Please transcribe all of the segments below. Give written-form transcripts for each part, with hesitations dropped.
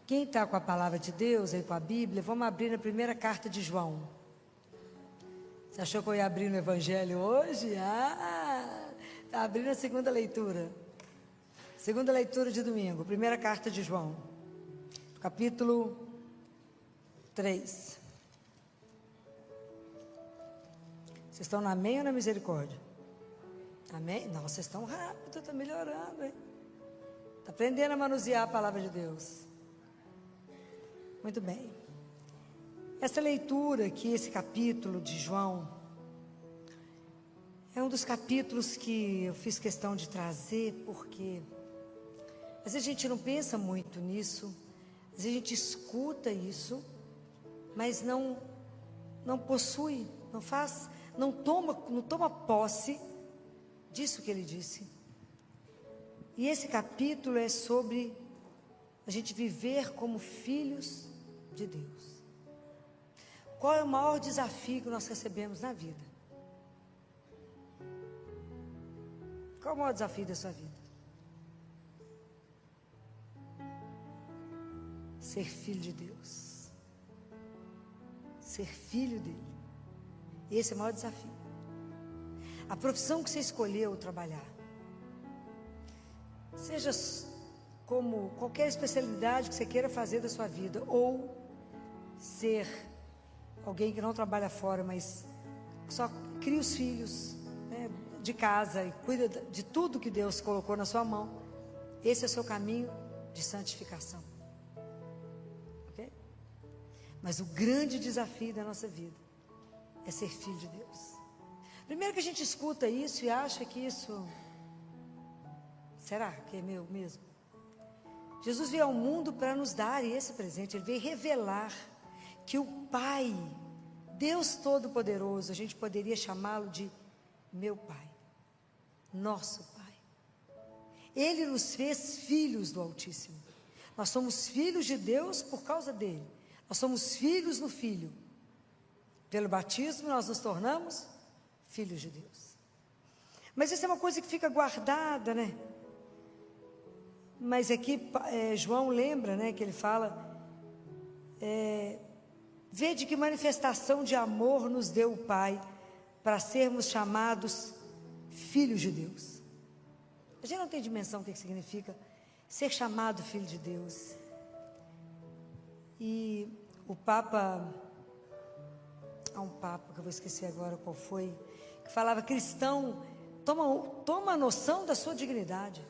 Quem está com a palavra de Deus, aí com a Bíblia, vamos abrir na primeira carta de João. Você achou que eu ia abrir no Evangelho hoje? Está abrindo a segunda leitura. Segunda leitura de domingo, primeira carta de João, capítulo 3. Vocês estão na amém ou na misericórdia? Amém? Não, vocês estão rápido, está melhorando, hein? Está aprendendo a manusear a palavra de Deus. Muito bem. Essa leitura aqui, esse capítulo de João, é um dos capítulos que eu fiz questão de trazer, porque às vezes a gente não pensa muito nisso, às vezes a gente escuta isso, mas não possui, não toma posse disso que ele disse. E esse capítulo é sobre a gente viver como filhos de Deus. Qual é o maior desafio que nós recebemos na vida? Qual é o maior desafio da sua vida? Ser filho de Deus. Ser filho dele. Esse é o maior desafio. A profissão que você escolheu trabalhar, seja como qualquer especialidade que você queira fazer da sua vida, ou ser alguém que não trabalha fora, mas só cria os filhos, né, de casa e cuida de tudo que Deus colocou na sua mão. Esse é o seu caminho de santificação, ok? Mas o grande desafio da nossa vida é ser filho de Deus. Primeiro que a gente escuta isso e acha que isso, será que é meu mesmo? Jesus veio ao mundo para nos dar esse presente. Ele veio revelar que o Pai, Deus Todo-Poderoso, a gente poderia chamá-lo de meu Pai, nosso Pai. Ele nos fez filhos do Altíssimo. Nós somos filhos de Deus por causa dele. Nós somos filhos no Filho. Pelo batismo nós nos tornamos filhos de Deus. Mas isso é uma coisa que fica guardada, né? Mas aqui João lembra, né, que ele fala, vede que manifestação de amor nos deu o Pai, para sermos chamados filhos de Deus. A gente não tem dimensão do que significa ser chamado filho de Deus. E o Papa, há um Papa que eu vou esquecer agora qual foi, que falava: cristão, toma noção da sua dignidade.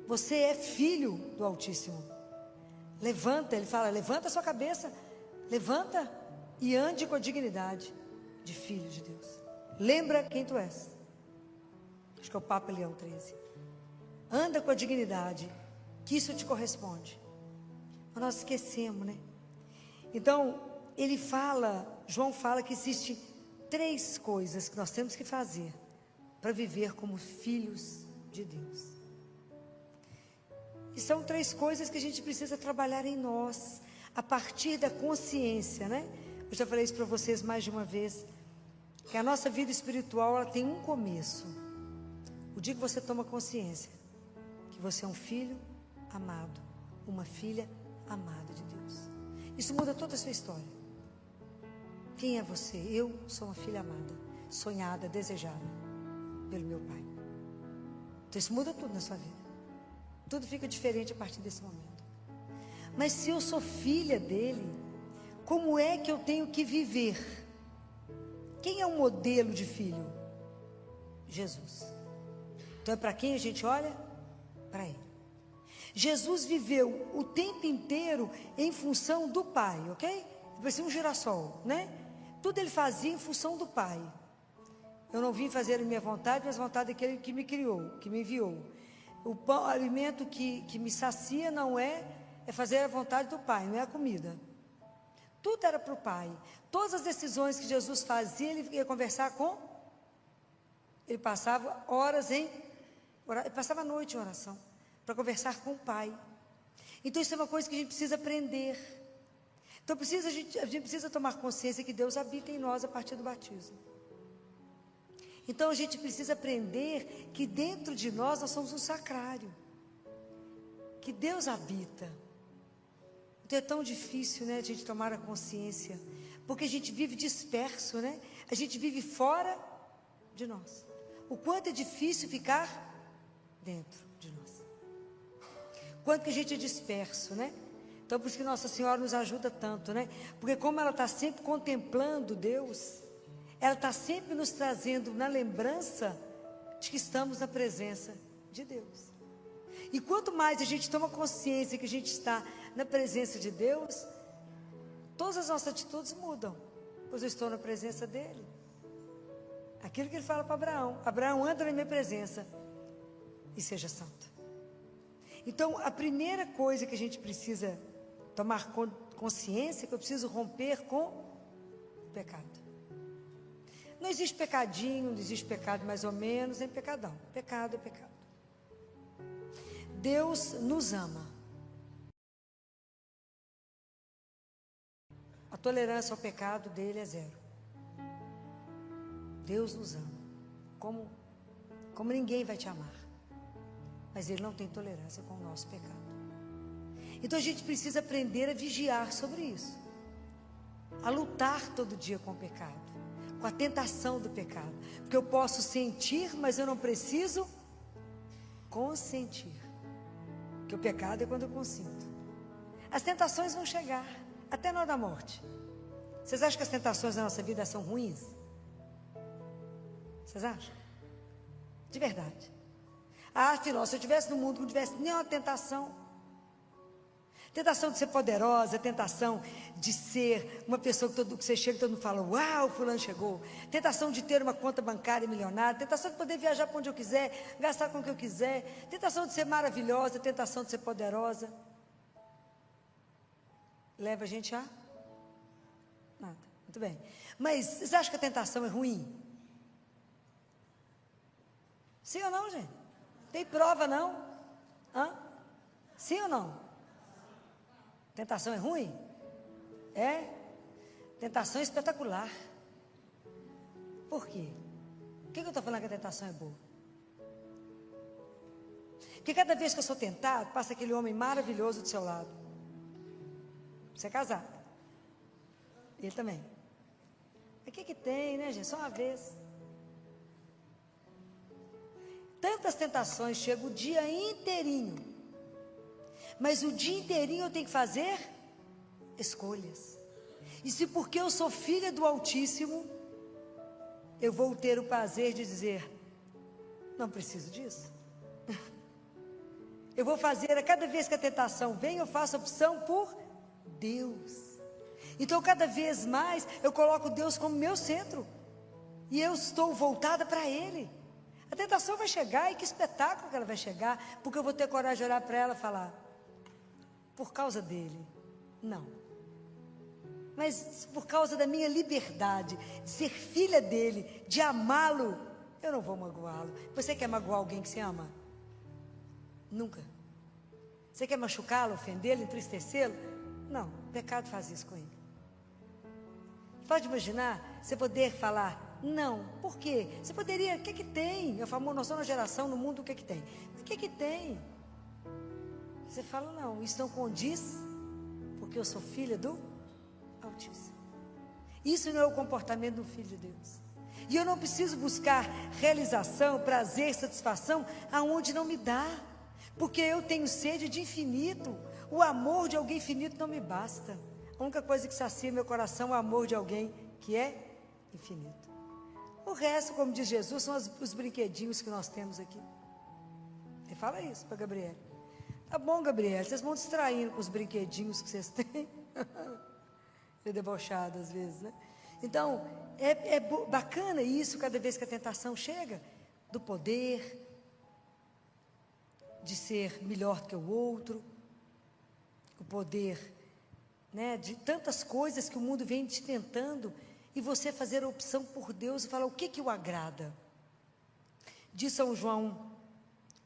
Você é filho do Altíssimo. Levanta, ele fala, levanta a sua cabeça, levanta e ande com a dignidade de filho de Deus. Lembra quem tu és. Acho que é o Papa Leão XIII. Anda com a dignidade, que isso te corresponde. Mas nós esquecemos, né? Então, João fala que existe 3 coisas que nós temos que fazer para viver como filhos de Deus. E são 3 coisas que a gente precisa trabalhar em nós, a partir da consciência, né? Eu já falei isso para vocês mais de uma vez, que a nossa vida espiritual, ela tem um começo. O dia que você toma consciência que você é um filho amado, uma filha amada de Deus. Isso muda toda a sua história. Quem é você? Eu sou uma filha amada, sonhada, desejada pelo meu Pai. Então isso muda tudo na sua vida. Tudo fica diferente a partir desse momento. Mas se eu sou filha dele, como é que eu tenho que viver? Quem é o modelo de filho? Jesus. Então é para quem a gente olha? Para ele. Jesus viveu o tempo inteiro em função do Pai, ok? Parecia um girassol, né? Tudo ele fazia em função do Pai. Eu não vim fazer a minha vontade, mas a vontade daquele que me criou, que me enviou. O pão, o alimento que me sacia não é fazer a vontade do Pai, não é a comida. Tudo era para o Pai. Todas as decisões que Jesus fazia, ele ia conversar com. Ele passava horas ele passava a noite em oração, para conversar com o Pai. Então isso é uma coisa que a gente precisa aprender. Então a gente precisa tomar consciência que Deus habita em nós a partir do batismo. Então a gente precisa aprender que dentro de nós somos um sacrário, que Deus habita. Então é tão difícil, né, a gente tomar a consciência, porque a gente vive disperso, né? A gente vive fora de nós. O quanto é difícil ficar dentro de nós. Quanto que a gente é disperso, né? Então por isso que Nossa Senhora nos ajuda tanto, né? Porque como ela está sempre contemplando Deus, ela está sempre nos trazendo na lembrança de que estamos na presença de Deus. E quanto mais a gente toma consciência que a gente está na presença de Deus, todas as nossas atitudes mudam, pois eu estou na presença dEle. Aquilo que Ele fala para Abraão: Abraão, anda na minha presença e seja santo. Então, a primeira coisa que a gente precisa tomar consciência é que eu preciso romper com o pecado. Não existe pecadinho, não existe pecado mais ou menos, nem pecadão. Pecado é pecado. Deus nos ama. A tolerância ao pecado dele é zero. Deus nos ama. Como ninguém vai te amar. Mas Ele não tem tolerância com o nosso pecado. Então a gente precisa aprender a vigiar sobre isso. A lutar todo dia com o pecado. Com a tentação do pecado. Porque eu posso sentir, mas eu não preciso consentir. Porque o pecado é quando eu consinto. As tentações vão chegar, até na hora da morte. Vocês acham que as tentações da nossa vida são ruins? Vocês acham? De verdade. Afinal, se eu estivesse no mundo que não tivesse nenhuma tentação. Tentação de ser poderosa, tentação de ser uma pessoa que você chega e todo mundo fala: uau, fulano chegou. Tentação de ter uma conta bancária milionária, tentação de poder viajar para onde eu quiser, gastar com o que eu quiser, tentação de ser maravilhosa, tentação de ser poderosa. Leva a gente a nada. Muito bem. Mas vocês acham que a tentação é ruim? Sim ou não, gente? Tem prova não? Hã? Sim ou não? Tentação é ruim? É? Tentação é espetacular. Por quê? Por que eu estou falando que a tentação é boa? Porque cada vez que eu sou tentado, passa aquele homem maravilhoso do seu lado. Você é casado. Ele também. Mas o que tem, né, gente? Só uma vez. Tantas tentações, chega o dia inteirinho. Mas o dia inteirinho eu tenho que fazer escolhas. E se porque eu sou filha do Altíssimo, eu vou ter o prazer de dizer: não preciso disso. Eu vou fazer, a cada vez que a tentação vem, eu faço opção por Deus. Então cada vez mais eu coloco Deus como meu centro. E eu estou voltada para Ele. A tentação vai chegar, e que espetáculo que ela vai chegar, porque eu vou ter coragem de olhar para ela e falar: por causa dele, não. Mas por causa da minha liberdade, de ser filha dele, de amá-lo, eu não vou magoá-lo. Você quer magoar alguém que você ama? Nunca. Você quer machucá-lo, ofendê-lo, entristecê-lo? Não, o pecado faz isso com ele. Pode imaginar você poder falar não? Por quê? Você poderia, o que que tem? Eu falo, nós somos uma geração no mundo, o que que tem? O que que tem? Você fala, não, isso não condiz, porque eu sou filha do Altíssimo. Isso não é o comportamento do Filho de Deus. E eu não preciso buscar realização, prazer, satisfação, aonde não me dá. Porque eu tenho sede de infinito. O amor de alguém infinito não me basta. A única coisa que sacia meu coração é o amor de alguém que é infinito. O resto, como diz Jesus, são os brinquedinhos que nós temos aqui. Ele fala isso para Gabriel. Tá bom, Gabriel, vocês vão distraindo com os brinquedinhos que vocês têm. É debochado às vezes, né? Então, é bacana isso cada vez que a tentação chega, do poder, de ser melhor que o outro, o poder, né, de tantas coisas que o mundo vem te tentando, e você fazer a opção por Deus e falar o que o agrada. Diz São João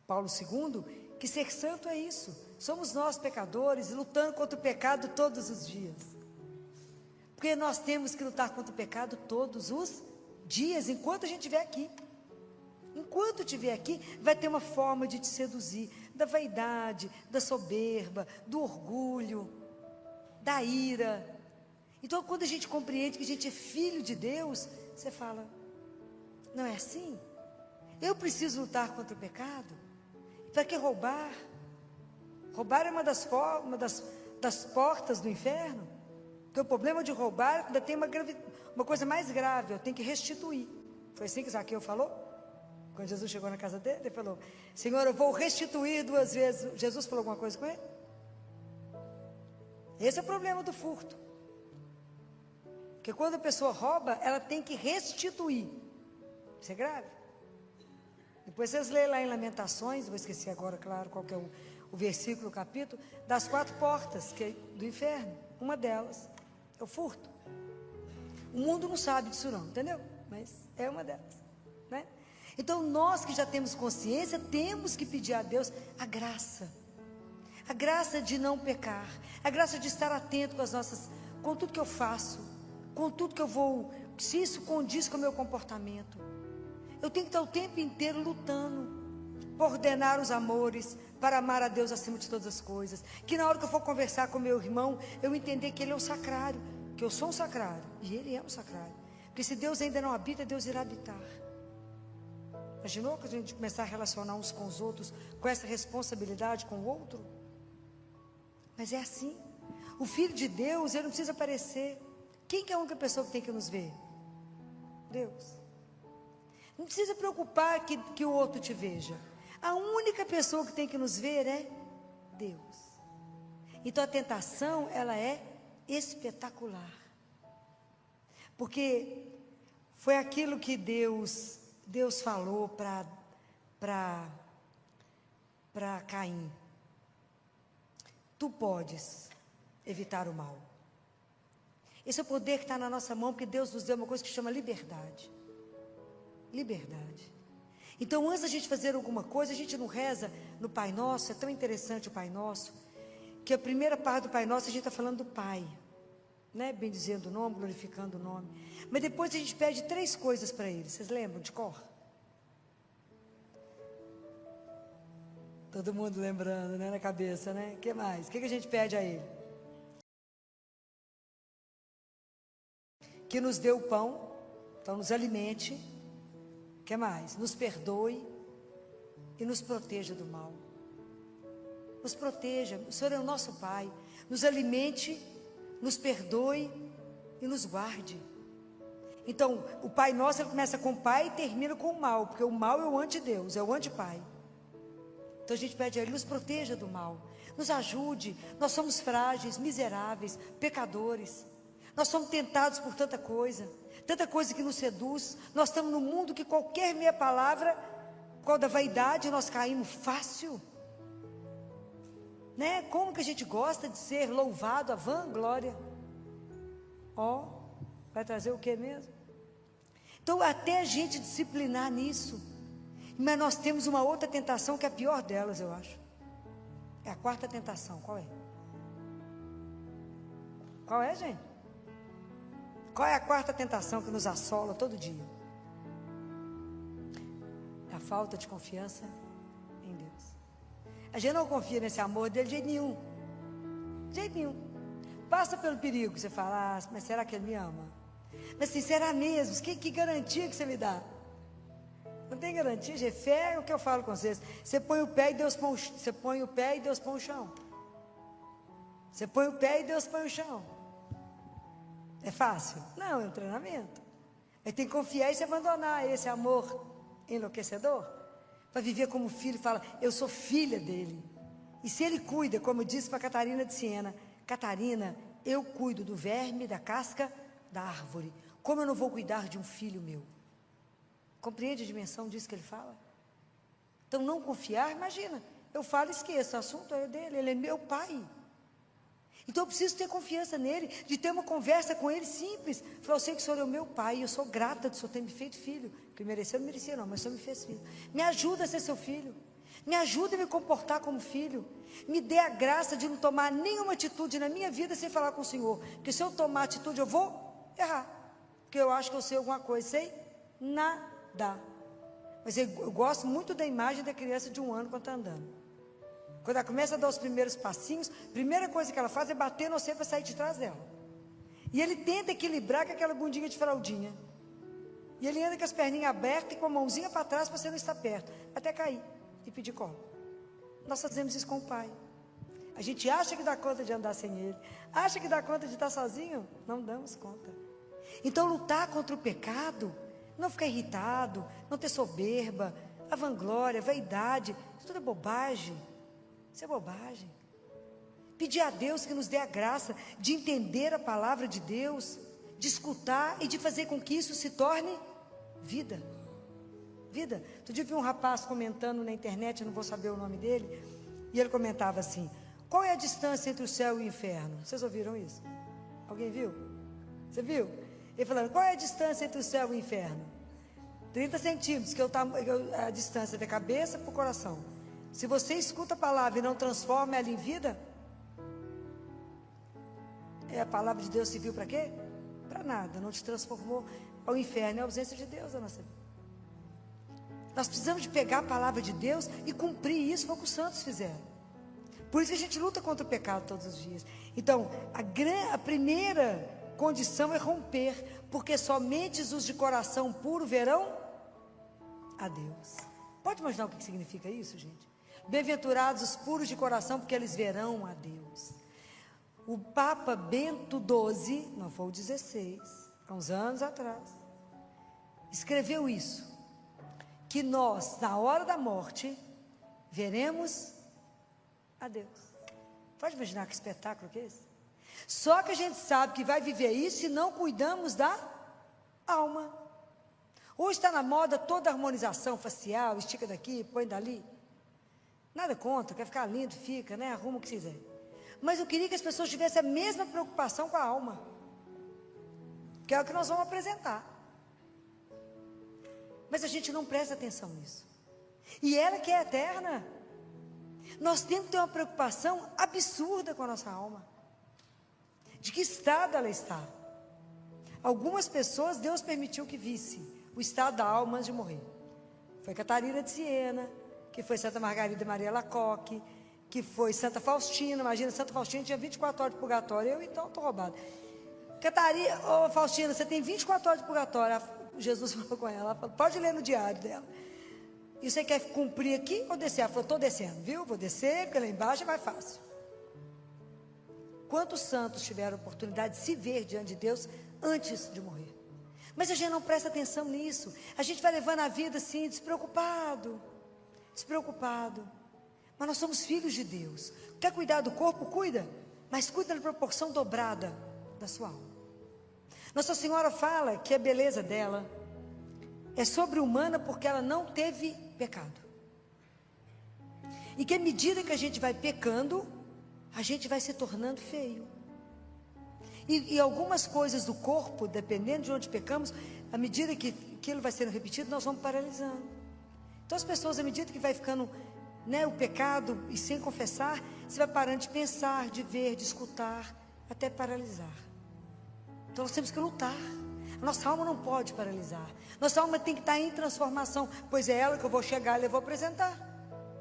Paulo II, que ser santo é isso. Somos nós pecadores, lutando contra o pecado todos os dias. Porque nós temos que lutar contra o pecado todos os dias, enquanto a gente estiver aqui. Enquanto estiver aqui, vai ter uma forma de te seduzir, da vaidade, da soberba, do orgulho. da ira. Então, quando a gente compreende que a gente é filho de Deus, você fala, não é assim? Eu preciso lutar contra o pecado? Para que roubar? Roubar é uma das portas do inferno. Porque o problema de roubar ainda tem uma coisa mais grave, eu tenho que restituir. Foi assim que Zaqueu falou? Quando Jesus chegou na casa dele, ele falou, Senhor, eu vou restituir 2 vezes. Jesus falou alguma coisa com ele? Esse é o problema do furto. Porque quando a pessoa rouba, ela tem que restituir. Isso é grave. Depois vocês leem lá em Lamentações, vou esquecer agora, claro, qual que é o versículo, o capítulo, das 4 portas do inferno. Uma delas é o furto. O mundo não sabe disso não, entendeu? Mas é uma delas, né? Então nós que já temos consciência, temos que pedir a Deus a graça de não pecar, a graça de estar atento com tudo que eu faço, com tudo que eu vou, se isso condiz com o meu comportamento. Eu tenho que estar o tempo inteiro lutando por ordenar os amores, para amar a Deus acima de todas as coisas. Que na hora que eu for conversar com meu irmão, eu entender que ele é um sacrário, que eu sou um sacrário, e ele é um sacrário. Porque se Deus ainda não habita, Deus irá habitar. Imaginou que a gente começar a relacionar uns com os outros, com essa responsabilidade com o outro? Mas é assim. O Filho de Deus, ele não precisa aparecer. Quem que é a única pessoa que tem que nos ver? Deus. Não precisa preocupar que o outro te veja. A única pessoa que tem que nos ver é Deus. Então a tentação, ela é espetacular. Porque foi aquilo que Deus falou para Caim. Tu podes evitar o mal. Esse é o poder que está na nossa mão, porque Deus nos deu uma coisa que chama liberdade. Liberdade. Então, antes da gente fazer alguma coisa, a gente não reza no Pai Nosso. É tão interessante o Pai Nosso, que a primeira parte do Pai Nosso, a gente está falando do Pai, né? Bendizendo o nome, glorificando o nome. Mas depois a gente pede 3 coisas para Ele. Vocês lembram de cor? Todo mundo lembrando, né? Na cabeça, né? O que mais? O que a gente pede a Ele? Que nos dê o pão, então nos alimente. O que mais? Nos perdoe e nos proteja do mal. Nos proteja, o Senhor é o nosso Pai. Nos alimente, nos perdoe e nos guarde. Então, o Pai Nosso, ele começa com o Pai e termina com o mal, porque o mal é o anti-Deus, é o anti-Pai. Então a gente pede a Ele, nos proteja do mal, nos ajude. Nós somos frágeis, miseráveis, pecadores. Nós somos tentados por tanta coisa que nos seduz. Nós estamos num mundo que qualquer meia palavra, por causa da vaidade, nós caímos fácil, né? Como que a gente gosta de ser louvado, a vanglória. Vai trazer o que mesmo? Então até a gente disciplinar nisso. Mas nós temos uma outra tentação que é a pior delas, eu acho. É a 4ª tentação. Qual é? Qual é, gente? Qual é a 4ª tentação que nos assola todo dia? É a falta de confiança em Deus. A gente não confia nesse amor dele de jeito nenhum. De jeito nenhum. Passa pelo perigo, você fala, mas será que ele me ama? Mas assim, será mesmo? Que garantia que você me dá? Não tem garantia, gente. Fé é o que eu falo com vocês. Você põe o pé e Deus põe o chão. Você põe o pé e Deus põe o chão. É fácil? Não, é um treinamento. Aí tem que confiar e se abandonar esse amor enlouquecedor, para viver como filho. Fala, eu sou filha dele. E se ele cuida, como eu disse para Catarina de Siena, Catarina, eu cuido do verme, da casca, da árvore. Como eu não vou cuidar de um filho meu? Compreende a dimensão disso que ele fala? Então não confiar, imagina, eu falo e esqueço, o assunto é dele, ele é meu pai. Então eu preciso ter confiança nele, de ter uma conversa com ele simples. Falar, eu sei que o Senhor é o meu pai, e eu sou grata de o Senhor ter me feito filho. Que mereceu, não merecia não, mas o Senhor me fez filho. Me ajuda a ser seu filho. Me ajuda a me comportar como filho. Me dê a graça de não tomar nenhuma atitude na minha vida sem falar com o Senhor. Porque se eu tomar atitude, eu vou errar. Porque eu acho que eu sei alguma coisa, sei nada. Mas eu gosto muito da imagem da criança de 1 ano quando está andando. Quando ela começa a dar os primeiros passinhos, a primeira coisa que ela faz é bater no você para sair de trás dela. E ele tenta equilibrar com aquela bundinha de fraldinha. E ele anda com as perninhas abertas e com a mãozinha para trás para você não estar perto, até cair e pedir colo. Nós fazemos isso com o pai. A gente acha que dá conta de andar sem ele, acha que dá conta de estar sozinho, não damos conta. Então lutar contra o pecado, não ficar irritado, não ter soberba, a vanglória, a vaidade, isso tudo é bobagem. Isso é bobagem. Pedir a Deus que nos dê a graça de entender a palavra de Deus, de escutar e de fazer com que isso se torne vida. Vida. Outro dia eu vi um rapaz comentando na internet, eu não vou saber o nome dele, e ele comentava assim: qual é a distância entre o céu e o inferno? Vocês ouviram isso? Alguém viu? Você viu? Ele falando, qual é a distância entre o céu e o inferno? 30 centímetros, que é a distância da cabeça para o coração. Se você escuta a palavra e não transforma ela em vida, a palavra de Deus serviu para quê? Para nada, não te transformou. O inferno é a ausência de Deus na nossa vida. Nós precisamos de pegar a palavra de Deus e cumprir isso, foi o que os santos fizeram. Por isso que a gente luta contra o pecado todos os dias. Então, a primeira condição é romper, porque somente os de coração puro verão a Deus. Pode imaginar o que significa isso, gente? Bem-aventurados os puros de coração, porque eles verão a Deus. O Papa Bento XII, não foi o 16, há uns anos atrás, escreveu isso, que nós, na hora da morte, veremos a Deus. Pode imaginar que espetáculo que é esse? Só que a gente sabe que vai viver isso se não cuidamos da alma. Hoje está na moda toda a harmonização facial, estica daqui, põe dali. Nada contra, quer ficar lindo, fica, né? Arruma o que quiser. Mas eu queria que as pessoas tivessem a mesma preocupação com a alma, que é o que nós vamos apresentar. Mas a gente não presta atenção nisso. E ela que é eterna, nós temos que ter uma preocupação absurda com a nossa alma. De que estado ela está? Algumas pessoas Deus permitiu que visse o estado da alma antes de morrer. Foi Catarina de Siena, que foi Santa Margarida Maria Lacoque, que foi Santa Faustina. Imagina, Santa Faustina tinha 24 horas de purgatório. Eu então estou roubada. Catarina, Faustina, você tem 24 horas de purgatório. Jesus falou com ela, falou, pode ler no diário dela. E você quer cumprir aqui ou descer? Ela falou, estou descendo, viu? Vou descer, porque lá embaixo é mais fácil. Quantos santos tiveram a oportunidade de se ver diante de Deus antes de morrer? Mas a gente não presta atenção nisso. A gente vai levando a vida assim, despreocupado. Mas nós somos filhos de Deus. Quer cuidar do corpo? Cuida. Mas cuida na proporção dobrada da sua alma. Nossa Senhora fala que a beleza dela é sobre-humana porque ela não teve pecado. E que à medida que a gente vai pecando, a gente vai se tornando feio. E algumas coisas do corpo, dependendo de onde pecamos, à medida que aquilo vai sendo repetido, nós vamos paralisando. Então as pessoas, à medida que vai ficando, né, o pecado, e sem confessar, você vai parando de pensar, de ver, de escutar, até paralisar. Então nós temos que lutar. A nossa alma não pode paralisar. Nossa alma tem que estar em transformação, pois é ela que eu vou chegar e eu vou apresentar.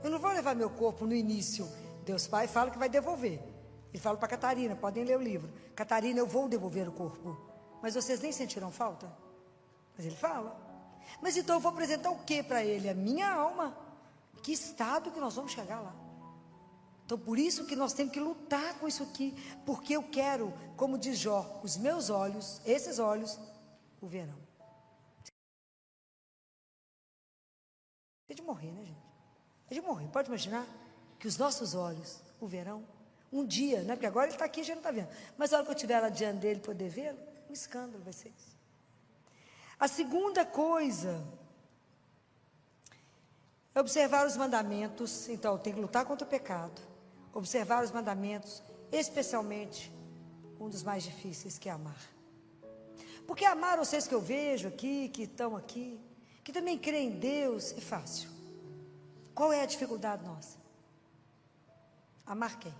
Eu não vou levar meu corpo no início. Deus Pai fala que vai devolver. Ele fala para Catarina, podem ler o livro. Catarina, eu vou devolver o corpo. Mas vocês nem sentiram falta? Mas ele fala. Mas então eu vou apresentar o que para ele? A minha alma. Que estado que nós vamos chegar lá? Então por isso que nós temos que lutar com isso aqui. Porque eu quero, como diz Jó, os meus olhos, esses olhos, o verão. É de morrer, né, gente? É de morrer. Pode imaginar que os nossos olhos, o verão, um dia, né? Porque agora ele está aqui e já não está vendo. Mas a hora que eu estiver lá diante dele e poder vê-lo, um escândalo vai ser isso. A segunda coisa é observar os mandamentos. Então, tem que lutar contra o pecado. Observar os mandamentos, especialmente um dos mais difíceis, que é amar. Porque amar vocês que eu vejo aqui, que estão aqui, que também creem em Deus, é fácil. Qual é a dificuldade nossa? Amar quem?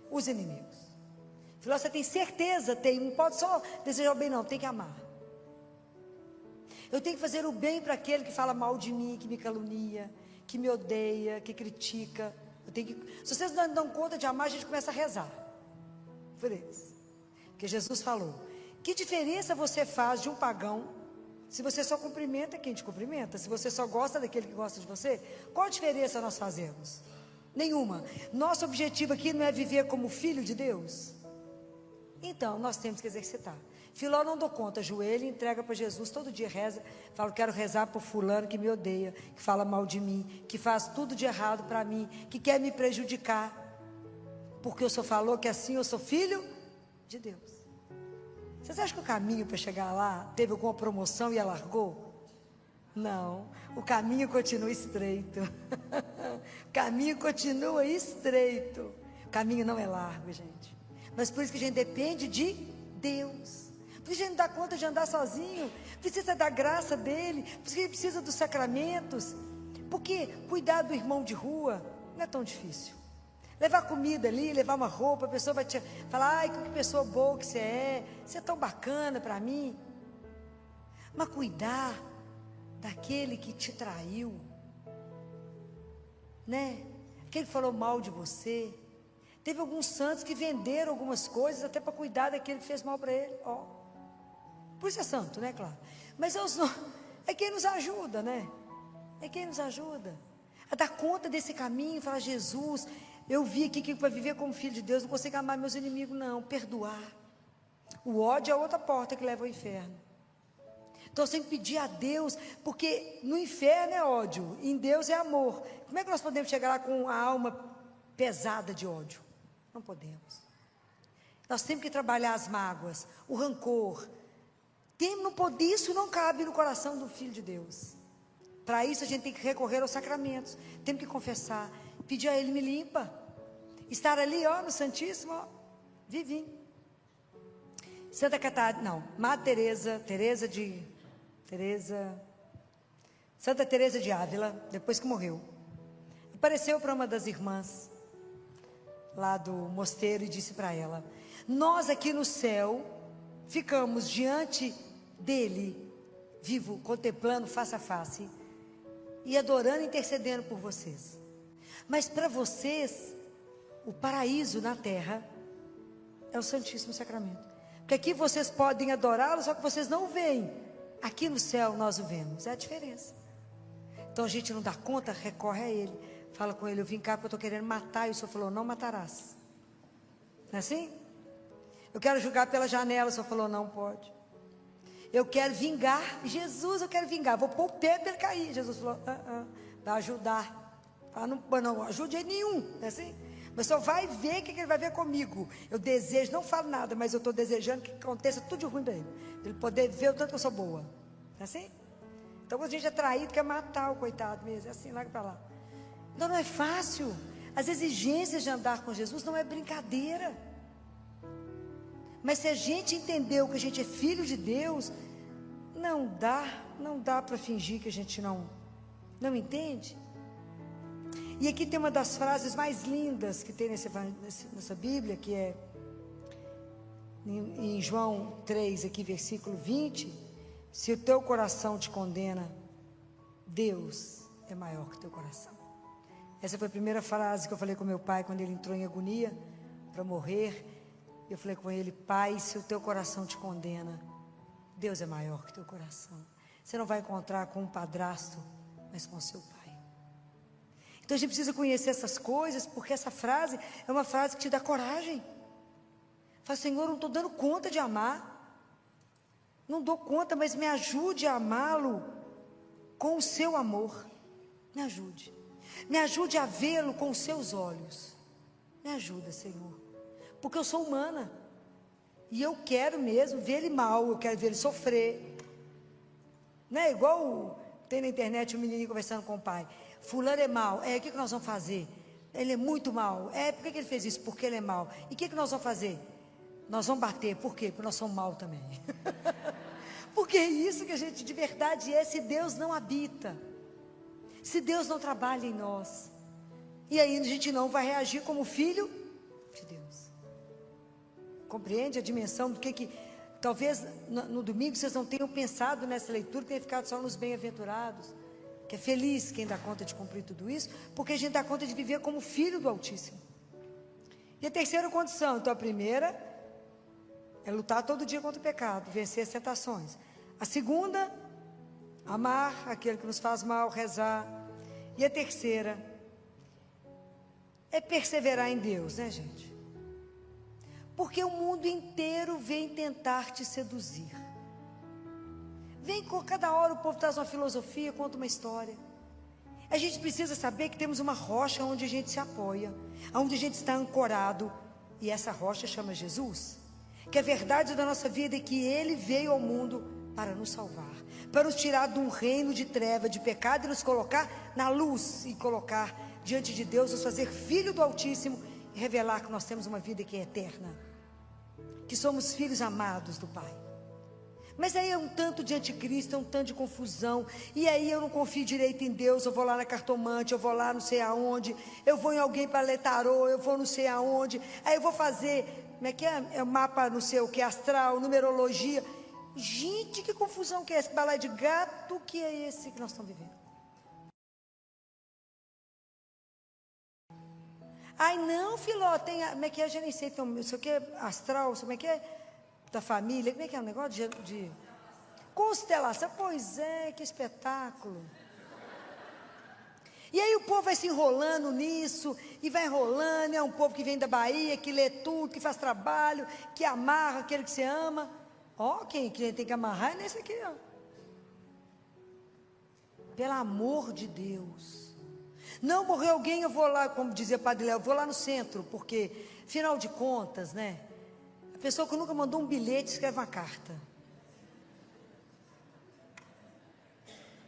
Os inimigos. Filó, você tem certeza? Tem, não pode só desejar o bem, não, tem que amar. Eu tenho que fazer o bem para aquele que fala mal de mim, que me calunia, que me odeia, que critica. Se vocês não dão conta de amar, a gente começa a rezar por eles. Porque Jesus falou: que diferença você faz de um pagão se você só cumprimenta quem te cumprimenta? Se você só gosta daquele que gosta de você? Qual a diferença nós fazemos? Nenhuma. Nosso objetivo aqui não é viver como filho de Deus? Então, nós temos que exercitar. Filó não dou conta, ajoelha e entrega para Jesus, todo dia reza, fala: quero rezar por fulano que me odeia, que fala mal de mim, que faz tudo de errado para mim, que quer me prejudicar, porque o Senhor falou que assim eu sou filho de Deus. Vocês acham que o caminho para chegar lá teve alguma promoção e alargou? Não, o caminho continua estreito. O caminho continua estreito. O caminho não é largo, gente. Mas por isso que a gente depende de Deus. Por isso a gente não dá conta de andar sozinho. Precisa da graça dele. Por isso que ele precisa dos sacramentos. Porque cuidar do irmão de rua não é tão difícil. Levar comida ali, levar uma roupa, a pessoa vai te falar: ai, que pessoa boa que você é tão bacana para mim. Mas cuidar daquele que te traiu, né? Aquele que falou mal de você. Teve alguns santos que venderam algumas coisas até para cuidar daquele que fez mal para ele. Por isso é santo, né, claro? Mas é quem nos ajuda, né? É quem nos ajuda a dar conta desse caminho, falar: Jesus, eu vi aqui que para viver como filho de Deus não consigo amar meus inimigos, não. Perdoar. O ódio é outra porta que leva ao inferno. Então você tem que pedir a Deus, porque no inferno é ódio, em Deus é amor. Como é que nós podemos chegar lá com a alma pesada de ódio? Não podemos. Nós temos que trabalhar as mágoas, o rancor. Isso não cabe no coração do filho de Deus. Para isso a gente tem que recorrer aos sacramentos. Temos que confessar, pedir a Ele: me limpa. Estar ali, no Santíssimo, vivinho. Santa Catarina, não, Santa Teresa de Ávila, depois que morreu, apareceu para uma das irmãs lá do mosteiro e disse para ela: nós aqui no céu ficamos diante dele, vivo, contemplando face a face e adorando e intercedendo por vocês. Mas para vocês, o paraíso na terra é o Santíssimo Sacramento. Porque aqui vocês podem adorá-lo, só que vocês não o veem. Aqui no céu nós o vemos. É a diferença. Então a gente não dá conta, recorre a Ele. Fala com Ele: eu vim cá porque eu estou querendo matar. E o Senhor falou: não matarás. Não é assim? Eu quero jogar pela janela. O Senhor falou: não pode. Eu quero vingar. Jesus, eu quero vingar. Vou pôr o pé para ele cair. Jesus falou: vai ajudar. Não ajude ele nenhum. Não é assim? Mas só vai ver o que ele vai ver comigo. Eu desejo, não falo nada, mas eu estou desejando que aconteça tudo de ruim para ele. Para ele poder ver o tanto que eu sou boa. Não é assim? Então quando a gente é traído, quer matar o coitado mesmo. É assim, larga para lá. Então não é fácil. As exigências de andar com Jesus não é brincadeira. Mas se a gente entendeu que a gente é filho de Deus, não dá para fingir que a gente não entende. E aqui tem uma das frases mais lindas que tem nessa Bíblia, que é em João 3, aqui, versículo 20: se o teu coração te condena, Deus é maior que o teu coração. Essa foi a primeira frase que eu falei com meu pai quando ele entrou em agonia para morrer. Eu falei com ele: pai, se o teu coração te condena, Deus é maior que o teu coração. Você não vai encontrar com um padrasto, mas com o seu pai. Então a gente precisa conhecer essas coisas, porque essa frase é uma frase que te dá coragem. Fala: Senhor, eu não estou dando conta de amar. Não dou conta, mas me ajude a amá-lo com o seu amor. Me ajude. Me ajude a vê-lo com os seus olhos. Me ajuda, Senhor. Porque eu sou humana. E eu quero mesmo ver ele mal, eu quero ver ele sofrer. Não é igual tem na internet um menininho conversando com o pai: fulano é mau, o que nós vamos fazer? Ele é muito mau. Por que ele fez isso? Porque ele é mau. E o que nós vamos fazer? Nós vamos bater. Por quê? Porque nós somos mau também. Porque é isso que a gente de verdade é, se Deus não habita, se Deus não trabalha em nós. E aí a gente não vai reagir como filho de Deus. Compreende a dimensão do que talvez no domingo vocês não tenham pensado nessa leitura, tenham ficado só nos bem-aventurados. que é feliz quem dá conta de cumprir tudo isso, porque a gente dá conta de viver como filho do Altíssimo. E a terceira condição, então a primeira é lutar todo dia contra o pecado, vencer as tentações. A segunda, amar aquele que nos faz mal, rezar. E a terceira é perseverar em Deus, né, gente? Porque o mundo inteiro vem tentar te seduzir. Vem, cada hora o povo traz uma filosofia, conta uma história. A gente precisa saber que temos uma rocha onde a gente se apoia, onde a gente está ancorado. E essa rocha chama Jesus. Que a verdade da nossa vida é que Ele veio ao mundo para nos salvar, para nos tirar de um reino de treva, de pecado, e nos colocar na luz, e colocar diante de Deus, nos fazer filho do Altíssimo, e revelar que nós temos uma vida que é eterna, que somos filhos amados do Pai. Mas aí é um tanto de anticristo, é um tanto de confusão, e aí eu não confio direito em Deus, eu vou lá na cartomante, eu vou lá não sei aonde, eu vou em alguém para ler tarô, eu vou não sei aonde, aí eu vou fazer, como é que é o mapa não sei o que, astral, numerologia. Gente, que confusão que é esse balai de gato que é esse que nós estamos vivendo? Ai não, Filó, tem, como é que é, já nem sei, tem, isso aqui é astral, como é que é? Da família, como é que é o negócio de constelação? Pois é, que espetáculo. E aí o povo vai se enrolando nisso, e vai enrolando, é um povo que vem da Bahia, que lê tudo, que faz trabalho, que amarra aquele que você ama. Ó, quem tem que amarrar é nesse aqui, ó. Pelo amor de Deus. Não morreu alguém, eu vou lá, como dizia o Padre Léo, eu vou lá no centro, porque, afinal de contas, né? A pessoa que nunca mandou um bilhete escreve uma carta.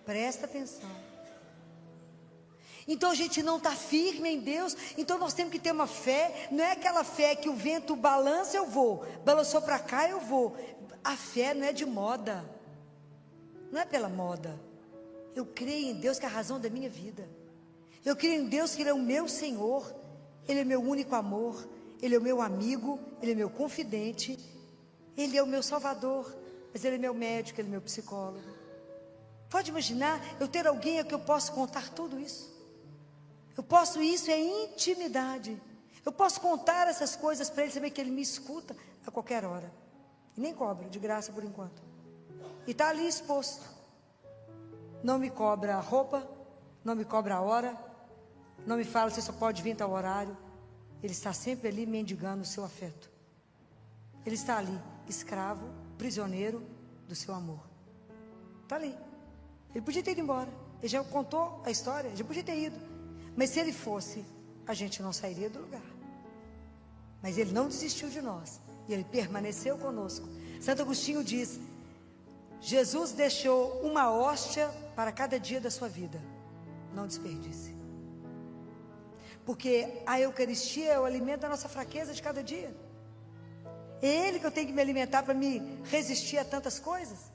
Presta atenção. Então a gente não está firme em Deus, então nós temos que ter uma fé, não é aquela fé que o vento balança, eu vou, balançou para cá, eu vou. A fé não é de moda, não é pela moda. Eu creio em Deus que é a razão da minha vida. Eu creio em Deus que Ele é o meu Senhor, Ele é meu único amor, Ele é o meu amigo, Ele é meu confidente, Ele é o meu salvador, mas Ele é meu médico, Ele é meu psicólogo. Pode imaginar eu ter alguém a que eu posso contar tudo isso? Eu posso, isso é intimidade. Eu posso contar essas coisas para Ele, saber que Ele me escuta a qualquer hora. E nem cobra, de graça por enquanto. E está ali exposto. Não me cobra a roupa, não me cobra a hora, não me fala se só pode vir tal horário. Ele está sempre ali mendigando o seu afeto. Ele está ali, escravo, prisioneiro do seu amor. Está ali. Ele podia ter ido embora. Ele já contou a história, já podia ter ido. Mas se ele fosse, a gente não sairia do lugar. Mas ele não desistiu de nós. E ele permaneceu conosco. Santo Agostinho diz: Jesus deixou uma hóstia para cada dia da sua vida. Não desperdice. Porque a Eucaristia é o alimento da nossa fraqueza de cada dia. É Ele que eu tenho que me alimentar para me resistir a tantas coisas.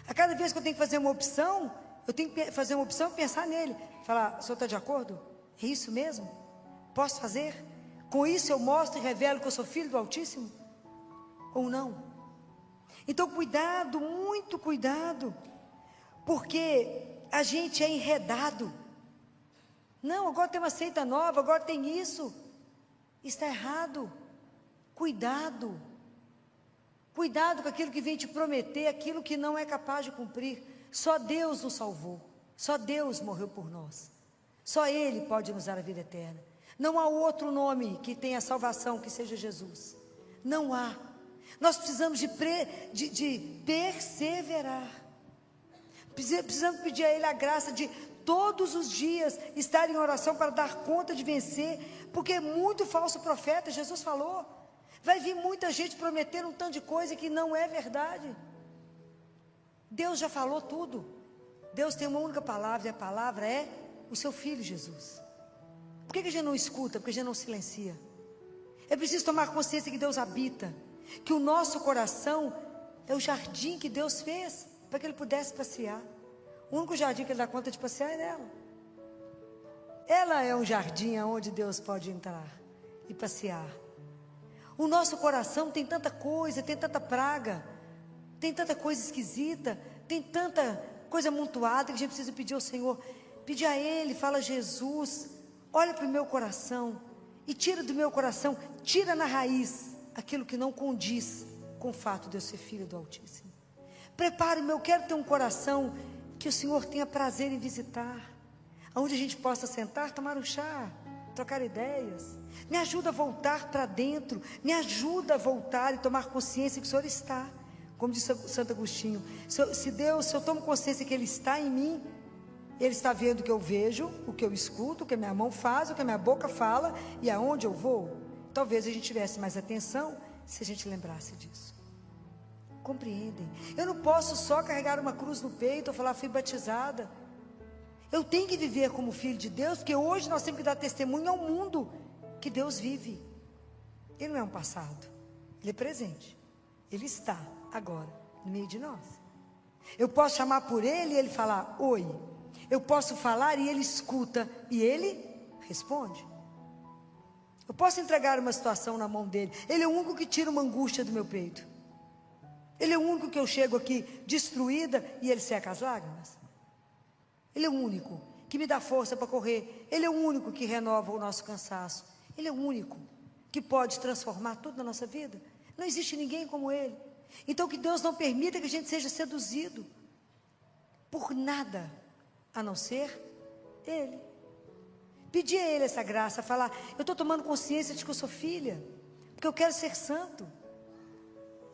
A cada vez que eu tenho que fazer uma opção, eu tenho que fazer uma opção e pensar nele. Falar: o senhor está de acordo? É isso mesmo? Posso fazer? Com isso eu mostro e revelo que eu sou filho do Altíssimo? Ou não? Então cuidado, muito cuidado. Porque a gente é enredado. Não, agora tem uma seita nova, agora tem isso. Está errado. Cuidado. Cuidado com aquilo que vem te prometer, aquilo que não é capaz de cumprir. Só Deus nos salvou. Só Deus morreu por nós. Só Ele pode nos dar a vida eterna. Não há outro nome que tenha salvação que seja Jesus. Não há. Nós precisamos de perseverar. Precisamos pedir a Ele a graça de todos os dias estar em oração para dar conta de vencer, porque é muito falso profeta. Jesus falou, vai vir muita gente prometendo um tanto de coisa que não é verdade. Deus já falou tudo. Deus tem uma única palavra, e a palavra é o seu Filho Jesus. Por que a gente não escuta? Porque a gente não silencia. É preciso tomar consciência que Deus habita, que o nosso coração é o jardim que Deus fez para que Ele pudesse passear. O único jardim que Ele dá conta de passear é nela. Ela é um jardim onde Deus pode entrar e passear. O nosso coração tem tanta coisa, tem tanta praga, tem tanta coisa esquisita, tem tanta coisa amontoada que a gente precisa pedir ao Senhor. Pedir a Ele, fala: Jesus, olha para o meu coração e tira do meu coração, tira na raiz aquilo que não condiz com o fato de eu ser filho do Altíssimo. Prepare-me, eu quero ter um coração que o Senhor tenha prazer em visitar, onde a gente possa sentar, tomar um chá, trocar ideias. Me ajuda a voltar para dentro, me ajuda a voltar e tomar consciência que o Senhor está. Como disse Santo Agostinho, se eu tomo consciência que Ele está em mim, Ele está vendo o que eu vejo, o que eu escuto, o que a minha mão faz, o que a minha boca fala e aonde eu vou. Talvez a gente tivesse mais atenção se a gente lembrasse disso. Compreendem? Eu não posso só carregar uma cruz no peito ou falar: fui batizada. Eu tenho que viver como filho de Deus, porque hoje nós temos que dar testemunho ao mundo que Deus vive. Ele não é um passado, Ele é presente. Ele está agora no meio de nós. Eu posso chamar por Ele e Ele falar: oi. Eu posso falar e Ele escuta e Ele responde. Eu posso entregar uma situação na mão dEle. Ele é o único que tira uma angústia do meu peito. Ele é o único que eu chego aqui destruída e Ele seca as lágrimas. Ele é o único que me dá força para correr. Ele é o único que renova o nosso cansaço. Ele é o único que pode transformar tudo na nossa vida. Não existe ninguém como Ele. Então que Deus não permita que a gente seja seduzido por nada a não ser Ele. Pedir a Ele essa graça, falar: eu estou tomando consciência de que eu sou filha, porque eu quero ser santo.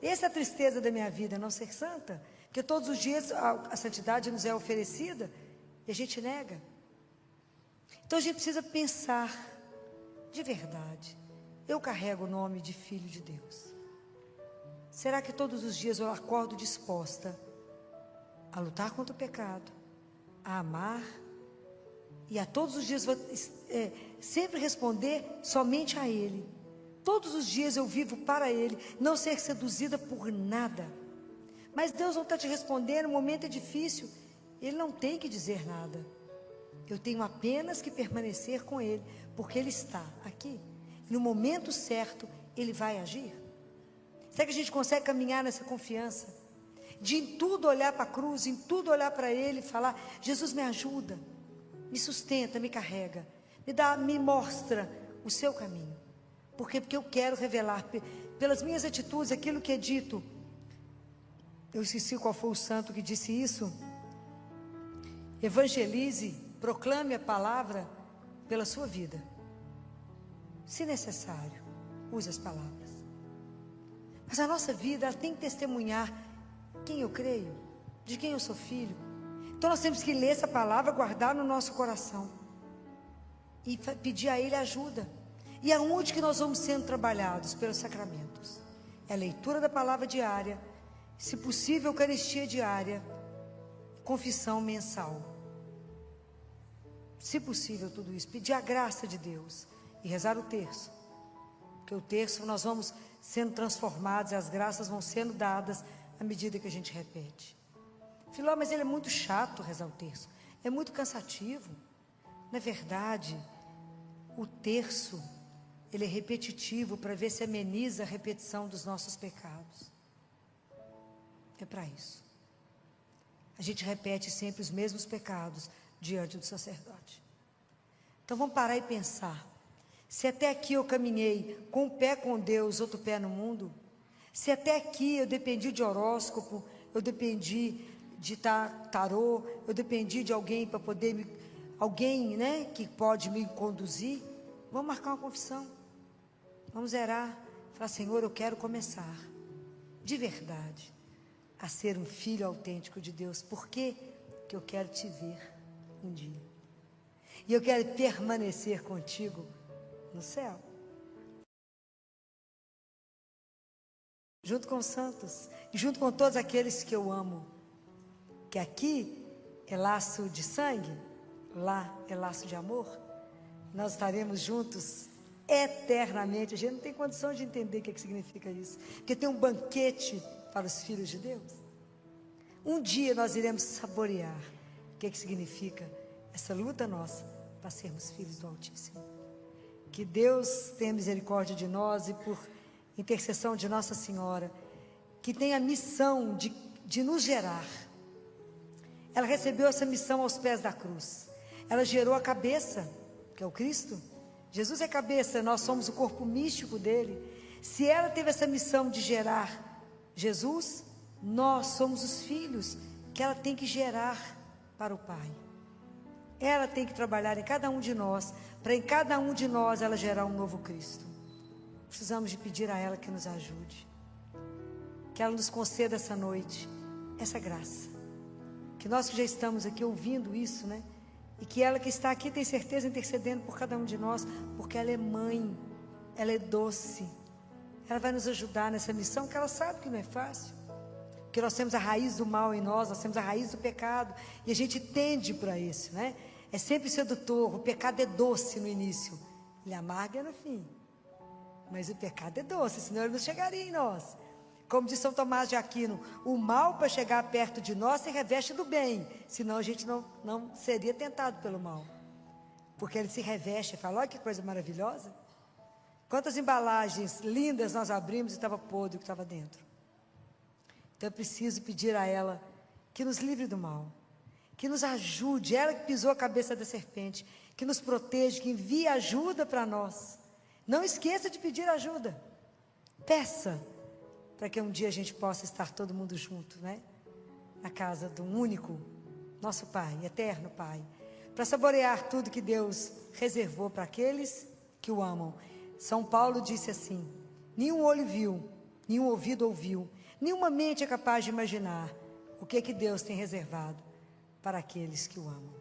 Essa é a tristeza da minha vida, não ser santa, porque todos os dias a santidade nos é oferecida e a gente nega. Então a gente precisa pensar de verdade: eu carrego o nome de filho de Deus. Será que todos os dias eu acordo disposta a lutar contra o pecado, a amar, e a todos os dias vou sempre responder somente a Ele? Todos os dias eu vivo para Ele, não ser seduzida por nada. Mas Deus não está te respondendo, o momento é difícil. Ele não tem que dizer nada. Eu tenho apenas que permanecer com Ele, porque Ele está aqui. No momento certo, Ele vai agir. Será que a gente consegue caminhar nessa confiança? De em tudo olhar para a cruz, em tudo olhar para Ele e falar: Jesus, me ajuda, me sustenta, me carrega, me mostra o seu caminho. Por quê? Porque eu quero revelar pelas minhas atitudes aquilo que é dito. Eu esqueci qual foi o santo que disse isso. Evangelize, proclame a palavra pela sua vida. Se necessário, use as palavras. Mas a nossa vida, ela tem que testemunhar quem eu creio, de quem eu sou filho. Então nós temos que ler essa palavra, guardar no nosso coração e pedir a Ele ajuda. E aonde que nós vamos sendo trabalhados? Pelos sacramentos. É a leitura da palavra diária, se possível Eucaristia diária, confissão mensal. Se possível tudo isso, pedir a graça de Deus e rezar o terço. Porque o terço nós vamos sendo transformados e as graças vão sendo dadas à medida que a gente repete. Filó, mas ele é muito chato rezar o terço, é muito cansativo. Na verdade, o terço, ele é repetitivo para ver se ameniza a repetição dos nossos pecados. É para isso. A gente repete sempre os mesmos pecados diante do sacerdote. Então vamos parar e pensar. Se até aqui eu caminhei com um pé com Deus, outro pé no mundo, se até aqui eu dependi de horóscopo, eu dependi de tarô, eu dependi de alguém para poder alguém, né, que pode me conduzir, vamos marcar uma confissão. Vamos zerar, falar: Senhor, eu quero começar de verdade a ser um filho autêntico de Deus. Por quê? Porque eu quero te ver um dia. E eu quero permanecer contigo no céu. Junto com os santos e junto com todos aqueles que eu amo. Que aqui é laço de sangue, lá é laço de amor. Nós estaremos juntos eternamente. A gente não tem condição de entender o que significa isso, porque tem um banquete para os filhos de Deus. Um dia nós iremos saborear o que significa essa luta nossa para sermos filhos do Altíssimo. Que Deus tenha misericórdia de nós e, por intercessão de Nossa Senhora, que tenha a missão de nos gerar ela recebeu essa missão aos pés da cruz. Ela gerou a cabeça, que é o Cristo. Jesus é a cabeça, nós somos o corpo místico dele. Se ela teve essa missão de gerar Jesus, nós somos os filhos que ela tem que gerar para o Pai. Ela tem que trabalhar em cada um de nós, para em cada um de nós ela gerar um novo Cristo. Precisamos de pedir a ela que nos ajude, que ela nos conceda essa noite, essa graça, que nós que já estamos aqui ouvindo isso, né? E que ela que está aqui tem certeza intercedendo por cada um de nós, porque ela é mãe, ela é doce, ela vai nos ajudar nessa missão, que ela sabe que não é fácil, porque nós temos a raiz do mal em nós temos a raiz do pecado, e a gente tende para isso, né? É sempre sedutor, o pecado é doce no início, ele amarga no fim, mas o pecado é doce, senão ele não chegaria em nós. Como diz São Tomás de Aquino, o mal para chegar perto de nós se reveste do bem, senão a gente não seria tentado pelo mal, porque ele se reveste. Fala, olha que coisa maravilhosa, quantas embalagens lindas nós abrimos e estava podre o que estava dentro. Então eu preciso pedir a ela que nos livre do mal, que nos ajude, ela que pisou a cabeça da serpente, que nos proteja, que envie ajuda para nós. Não esqueça de pedir ajuda, peça, para que um dia a gente possa estar todo mundo junto, né? Na casa do único, nosso Pai, eterno Pai, para saborear tudo que Deus reservou para aqueles que o amam. São Paulo disse assim: nenhum olho viu, nenhum ouvido ouviu, nenhuma mente é capaz de imaginar o que Deus tem reservado para aqueles que o amam.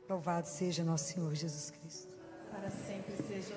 Louvado seja nosso Senhor Jesus Cristo. Para sempre seja